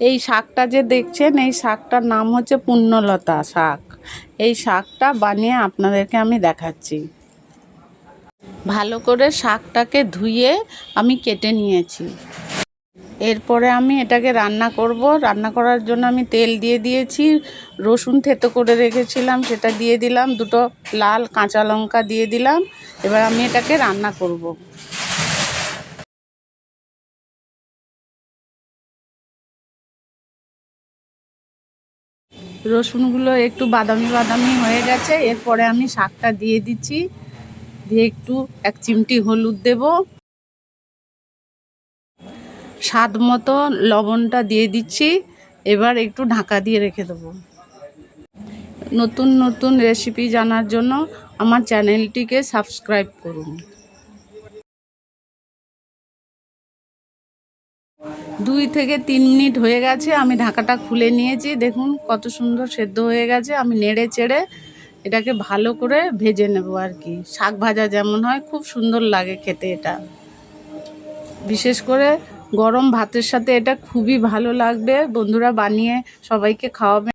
এই শাকটা যে দেখছেন, এই শাকটার নাম হচ্ছে পুণ্যলতা শাক। এই শাকটা বানিয়ে আপনাদেরকে আমি দেখাচ্ছি। ভালো করে শাকটাকে ধুয়ে আমি কেটে নিয়েছি। এরপরে আমি এটাকে রান্না করব। রান্না করার জন্য আমি তেল দিয়ে দিয়েছি, রসুন থেতো করে রেখেছিলাম সেটা দিয়ে দিলাম, দুটো লাল কাঁচা লঙ্কা দিয়ে দিলাম। এবার আমি এটাকে রান্না করব। রসুনগুলো একটু বাদামি বাদামি হয়ে গেছে। এরপরে আমি শাকটা দিয়ে দিচ্ছি, দিয়ে একটু 1 চিমটি হলুদ দেব, স্বাদ মতো লবণটা দিয়ে দিচ্ছি। এবার একটু ঢাকা দিয়ে রেখে দেবো। নতুন নতুন রেসিপি জানার জন্য আমার চ্যানেলটিকে সাবস্ক্রাইব করুন। 2 থেকে 3 মিনিট হয়ে গেছে, আমি ঢাকাটা খুলে নিয়েছি। দেখুন কত সুন্দর সেদ্ধ হয়ে গেছে। আমি নেড়ে চেড়ে এটাকে ভালো করে ভেজে নেব আর কি। শাক ভাজা যেমন হয়, খুব সুন্দর লাগে খেতে এটা। বিশেষ করে গরম ভাতের সাথে এটা খুবই ভালো লাগবে। বন্ধুরা বানিয়ে সবাইকে খাওয়াবেন।